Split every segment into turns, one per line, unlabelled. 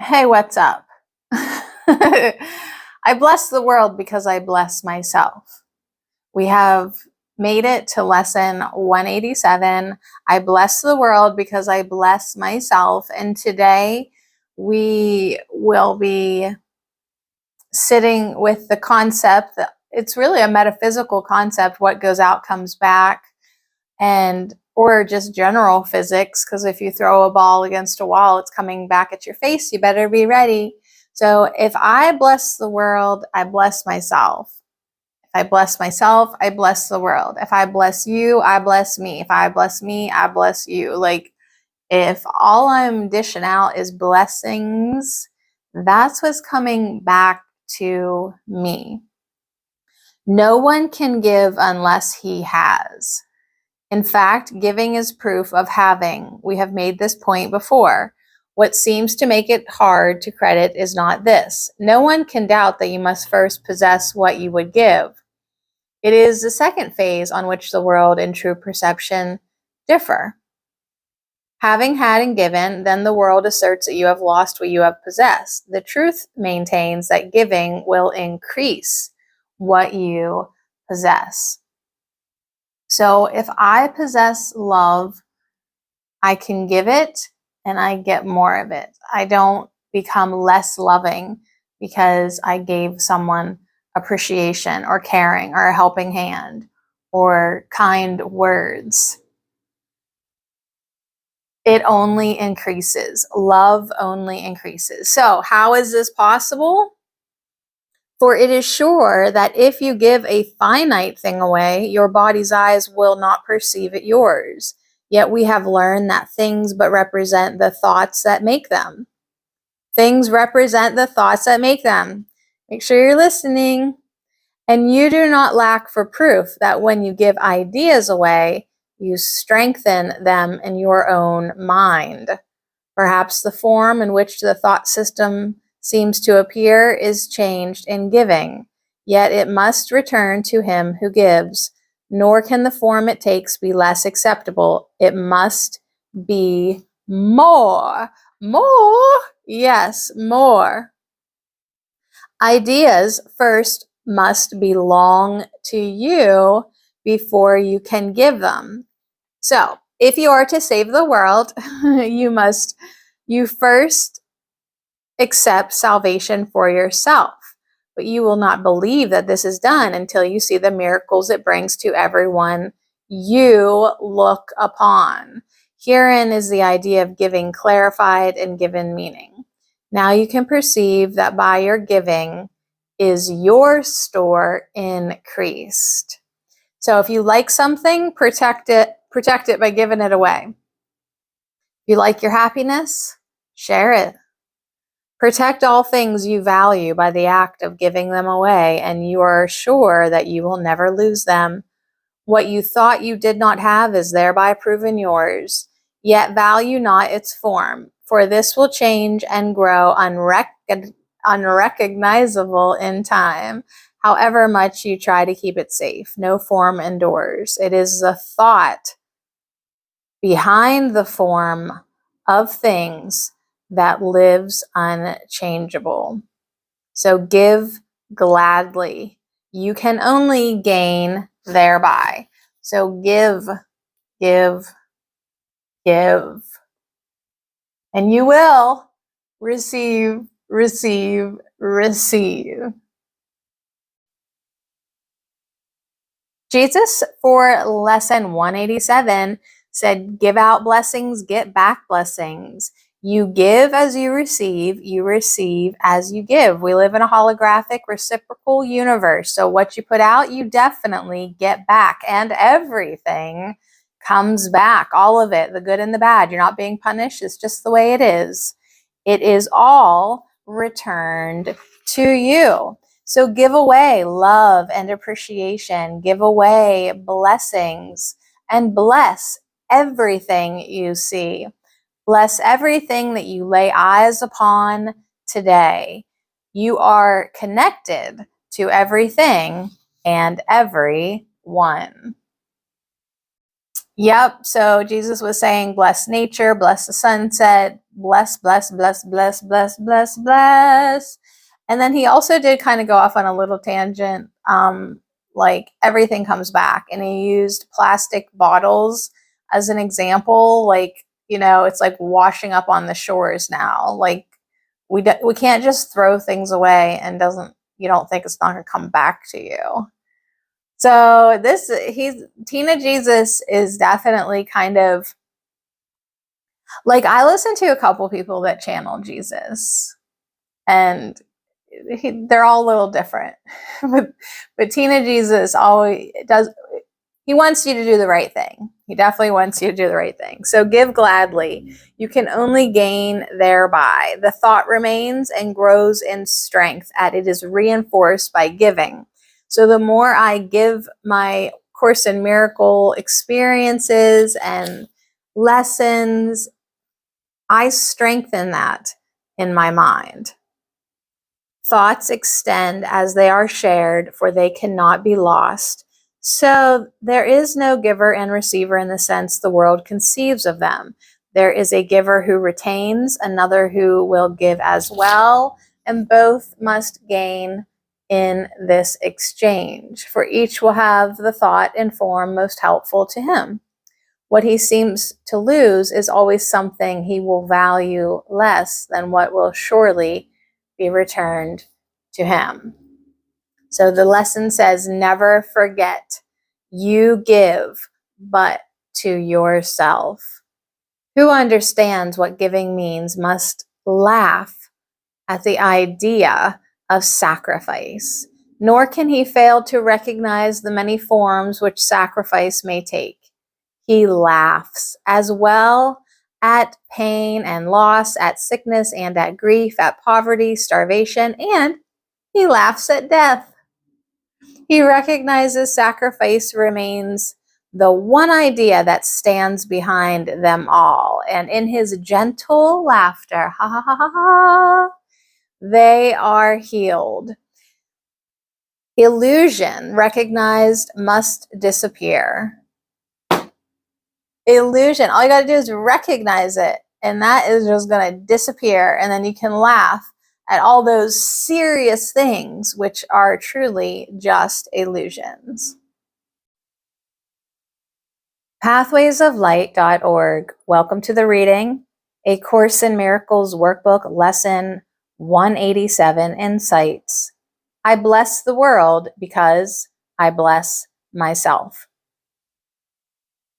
Hey, what's up? I bless the world because I bless myself. We have made it to lesson 187. I bless the world because I bless myself. And today we will be sitting with the concept that it's really a metaphysical concept. What goes out comes back, and or just general physics, because if you throw a ball against a wall, it's coming back at your face. You better be ready. So if I bless the world, I bless myself. If I bless myself, I bless the world. If I bless you, I bless me. If I bless me, I bless you. Like, if all I'm dishing out is blessings, that's what's coming back to me. No one can give unless he has. In fact, giving is proof of having. We have made this point before. What seems to make it hard to credit is not this. No one can doubt that you must first possess what you would give. It is the second phase on which the world and true perception differ. Having had and given, then the world asserts that you have lost what you have possessed. The truth maintains that giving will increase what you possess. So if I possess love, I can give it and I get more of it. I don't become less loving because I gave someone appreciation or caring or a helping hand or kind words. It only increases. Love only increases. So how is this possible? For it is sure that if you give a finite thing away, your body's eyes will not perceive it yours. Yet we have learned that things but represent the thoughts that make them. Things represent the thoughts that make them. Make sure you're listening. And you do not lack for proof that when you give ideas away, you strengthen them in your own mind. Perhaps the form in which the thought system seems to appear is changed in giving, yet it must return to him who gives, nor can the form it takes be less acceptable. It must be more. More? Yes, more. Ideas first must belong to you before you can give them. So, if you are to save the world, you first accept salvation for yourself. But you will not believe that this is done until you see the miracles it brings to everyone you look upon. Herein is the idea of giving clarified and given meaning. Now you can perceive that by your giving is your store increased. So if you like something, protect it by giving it away. If you like your happiness, share it. Protect all things you value by the act of giving them away, and you are sure that you will never lose them. What you thought you did not have is thereby proven yours. Yet value not its form, for this will change and grow unrecognizable in time. However much you try to keep it safe, no form endures. It is the thought behind the form of things that lives unchangeable. So give gladly. You can only gain thereby. So give, give, give. And you will receive, receive, receive. Jesus, for lesson 187, said, give out blessings, get back blessings. You give as you receive as you give. We live in a holographic, reciprocal universe. So what you put out, you definitely get back. And everything comes back, all of it, the good and the bad. You're not being punished. It's just the way it is. It is all returned to you. So give away love and appreciation. Give away blessings and bless everything you see. Bless everything that you lay eyes upon today. You are connected to everything and everyone. Yep, so Jesus was saying, bless nature, bless the sunset, bless, bless, bless, bless, bless, bless, bless. And then he also did kind of go off on a little tangent. Like everything comes back, and he used plastic bottles as an example. Like, you know, it's like washing up on the shores now. Like we can't just throw things away and you don't think it's not going to come back to you. So Tina Jesus is definitely kind of like, I listen to a couple people that channel Jesus, and they're all a little different. but Tina Jesus always does. He wants you to do the right thing. He definitely wants you to do the right thing. So give gladly. You can only gain thereby. The thought remains and grows in strength, as it is reinforced by giving. So the more I give my Course in Miracle experiences and lessons, I strengthen that in my mind. Thoughts extend as they are shared, for they cannot be lost. So there is no giver and receiver in the sense the world conceives of them. There is a giver who retains, another who will give as well, and both must gain in this exchange, for each will have the thought and form most helpful to him. What he seems to lose is always something he will value less than what will surely be returned to him. So the lesson says, never forget, you give, but to yourself. Who understands what giving means must laugh at the idea of sacrifice, nor can he fail to recognize the many forms which sacrifice may take. He laughs as well at pain and loss, at sickness and at grief, at poverty, starvation, and he laughs at death. He recognizes sacrifice remains the one idea that stands behind them all. And in his gentle laughter, ha ha ha ha ha, they are healed. Illusion recognized must disappear. Illusion, all you got to do is recognize it, and that is just going to disappear, and then you can laugh at all those serious things which are truly just illusions. Pathwaysoflight.org. Welcome to the reading. A Course in Miracles workbook, lesson 187, Insights. I bless the world because I bless myself.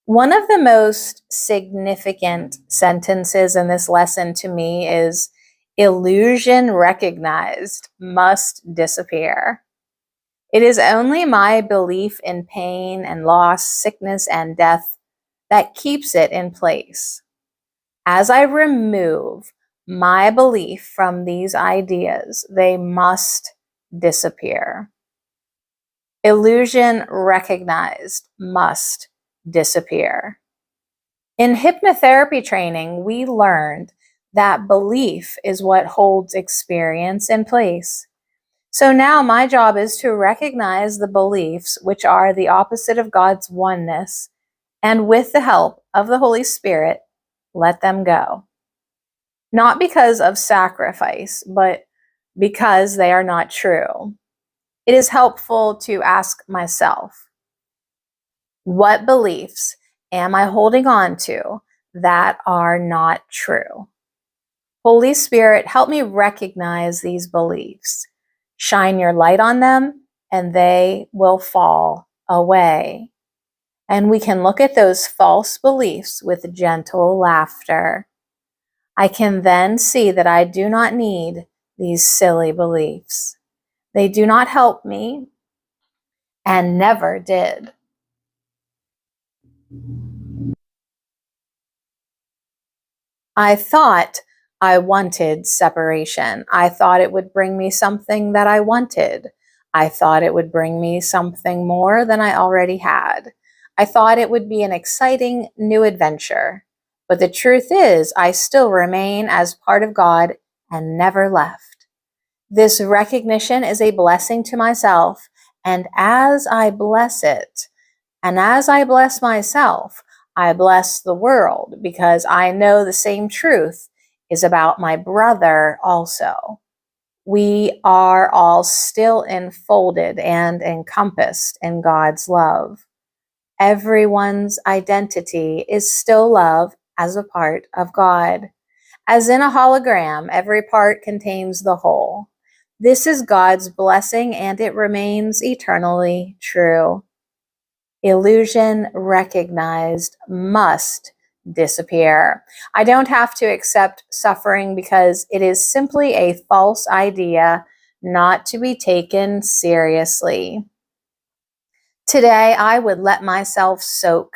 One of the most significant sentences in this lesson to me is, illusion recognized must disappear. It is only my belief in pain and loss, sickness and death that keeps it in place. As I remove my belief from these ideas, they must disappear. Illusion recognized must disappear. In hypnotherapy training, we learned that belief is what holds experience in place. So now my job is to recognize the beliefs which are the opposite of God's oneness, and with the help of the Holy Spirit, let them go. Not because of sacrifice, but because they are not true. It is helpful to ask myself, what beliefs am I holding on to that are not true? Holy Spirit, help me recognize these beliefs. Shine your light on them, and they will fall away. And we can look at those false beliefs with gentle laughter. I can then see that I do not need these silly beliefs. They do not help me and never did. I thought I wanted separation. I thought it would bring me something that I wanted. I thought it would bring me something more than I already had. I thought it would be an exciting new adventure. But the truth is, I still remain as part of God and never left. This recognition is a blessing to myself, and as I bless it, and as I bless myself, I bless the world, because I know the same truth is about my brother also. We are all still enfolded and encompassed in God's love. Everyone's identity is still love as a part of God. As in a hologram, every part contains the whole. This is God's blessing, and it remains eternally true. Illusion recognized must disappear. I don't have to accept suffering because it is simply a false idea not to be taken seriously. Today, I would let myself soak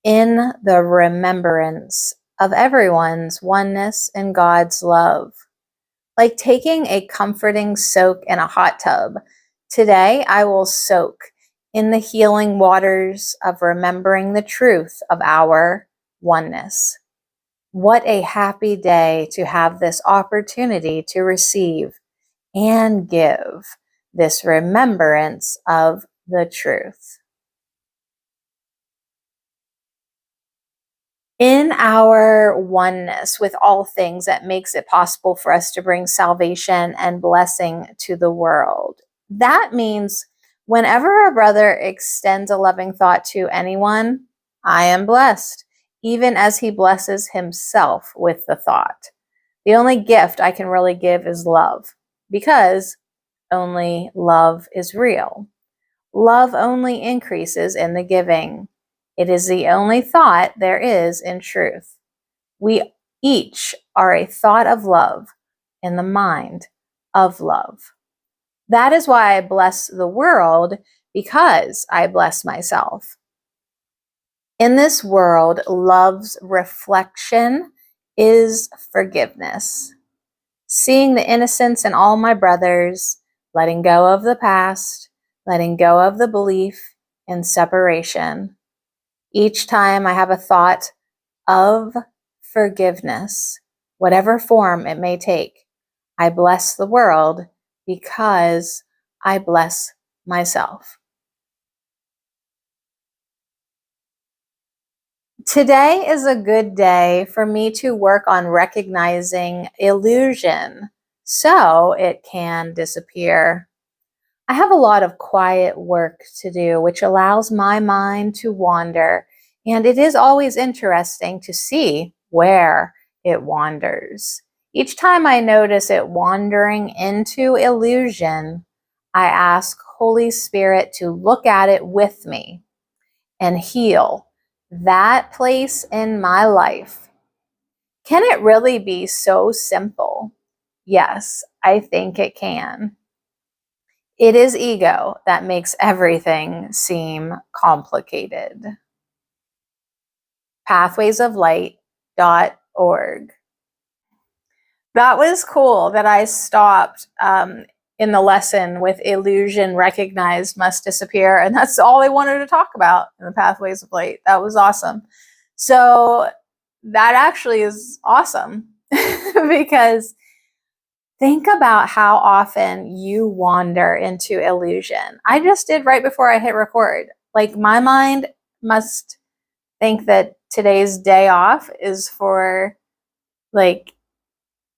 in the remembrance of everyone's oneness in God's love. Like taking a comforting soak in a hot tub. Today, I will soak in the healing waters of remembering the truth of our oneness. What a happy day to have this opportunity to receive and give this remembrance of the truth. In our oneness with all things, that makes it possible for us to bring salvation and blessing to the world. That means whenever a brother extends a loving thought to anyone, I am blessed, even as he blesses himself with the thought. The only gift I can really give is love, because only love is real. Love only increases in the giving. It is the only thought there is in truth. We each are a thought of love in the mind of love. That is why I bless the world, because I bless myself. In this world, love's reflection is forgiveness. Seeing the innocence in all my brothers, letting go of the past, letting go of the belief in separation. Each time I have a thought of forgiveness, whatever form it may take, I bless the world because I bless myself. Today is a good day for me to work on recognizing illusion so it can disappear. I have a lot of quiet work to do, which allows my mind to wander, and it is always interesting to see where it wanders. Each time I notice it wandering into illusion, I ask Holy Spirit to look at it with me and heal that place in my life. Can it really be so simple? Yes, I think it can. It is ego that makes everything seem complicated. Pathwaysoflight.org. That was cool that I stopped in the lesson with illusion recognized must disappear. And that's all they wanted to talk about in the Pathways of Light. That was awesome. So that actually is awesome because think about how often you wander into illusion. I just did right before I hit record. Like my mind must think that today's day off is for like,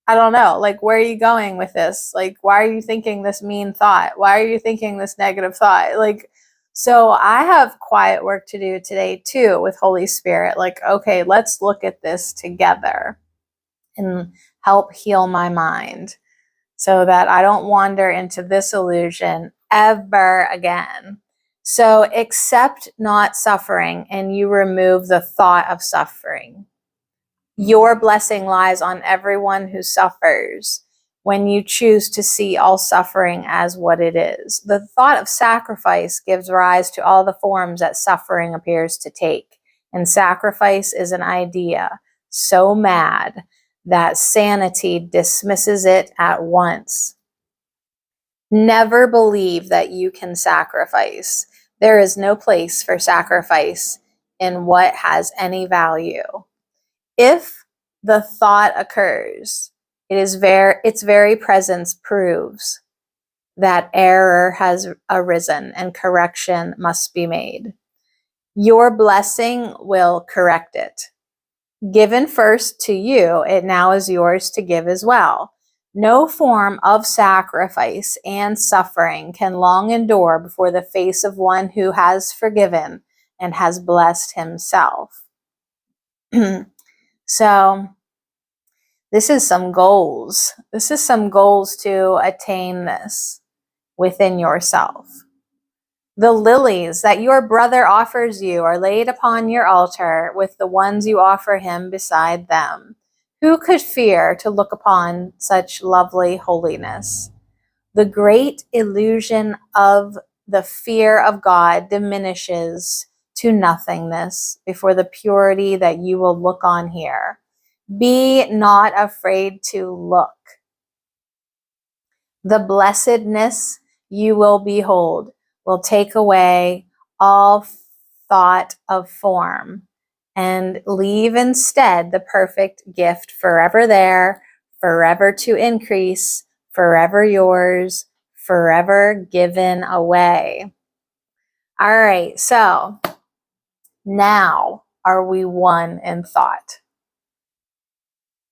I don't know, like where are you going with this? Like why are you thinking this mean thought? Why are you thinking this negative thought? Like, so I have quiet work to do today too with Holy Spirit. Like, okay, let's look at this together and help heal my mind, so that I don't wander into this illusion ever again. So accept not suffering, and you remove the thought of suffering. Your blessing lies on everyone who suffers when you choose to see all suffering as what it is. The thought of sacrifice gives rise to all the forms that suffering appears to take. And sacrifice is an idea so mad that sanity dismisses it at once. Never believe that you can sacrifice. There is no place for sacrifice in what has any value. If the thought occurs, its very presence proves that error has arisen and correction must be made. Your blessing will correct it. Given first to you, it now is yours to give as well. No form of sacrifice and suffering can long endure before the face of one who has forgiven and has blessed himself. So, this is some goals. This is some goals to attain this within yourself. The lilies that your brother offers you are laid upon your altar with the ones you offer him beside them. Who could fear to look upon such lovely holiness? The great illusion of the fear of God diminishes to nothingness before the purity that you will look on here. Be not afraid to look. The blessedness you will behold will take away all thought of form and leave instead the perfect gift forever there, forever to increase, forever yours, forever given away. All right, so now are we one in thought?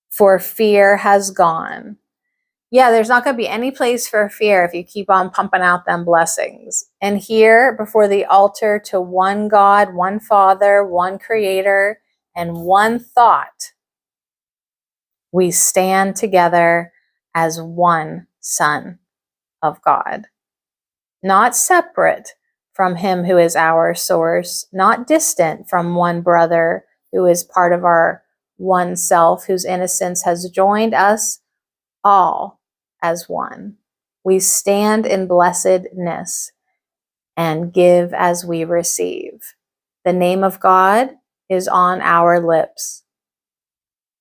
For fear has gone. Yeah, there's not going to be any place for fear if you keep on pumping out them blessings. And here before the altar to one God, one Father, one Creator, and one thought, we stand together as one Son of God. Not separate from Him who is our source, not distant from one brother who is part of our one self, whose innocence has joined us all as one. We stand in blessedness and give as we receive. The name of God is on our lips.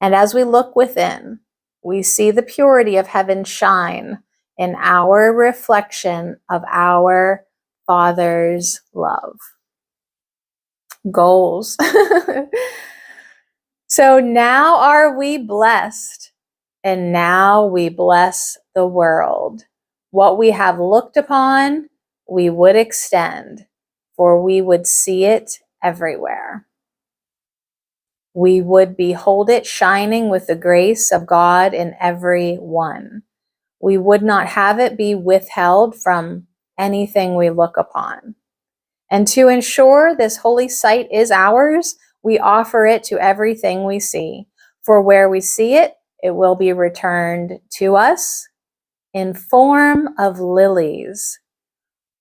And as we look within, we see the purity of heaven shine in our reflection of our Father's love. Goals. So now are we blessed, and now we bless the world. What we have looked upon, we would extend, for we would see it everywhere. We would behold it shining with the grace of God in every one. We would not have it be withheld from anything we look upon. And to ensure this holy sight is ours, we offer it to everything we see. For where we see it, it will be returned to us in form of lilies.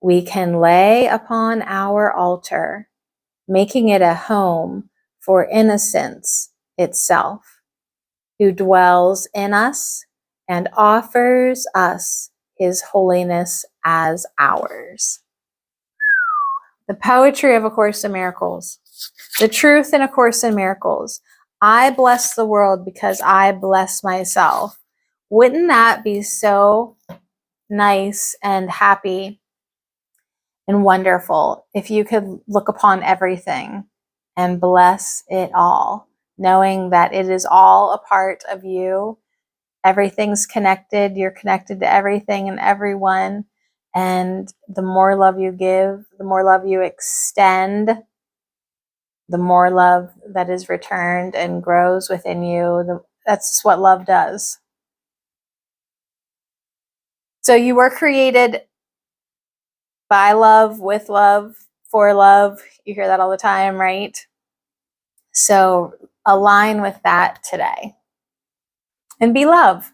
We can lay upon our altar, making it a home for innocence itself, who dwells in us and offers us his holiness as ours. The poetry of A Course in Miracles. The truth in A Course in Miracles. I bless the world because I bless myself. Wouldn't that be so nice and happy and wonderful if you could look upon everything and bless it all, knowing that it is all a part of you. Everything's connected. You're connected to everything and everyone. And the more love you give, the more love you extend, the more love that is returned and grows within you. That's just what love does. So you were created by love, with love, for love. You hear that all the time, right? So align with that today and be love.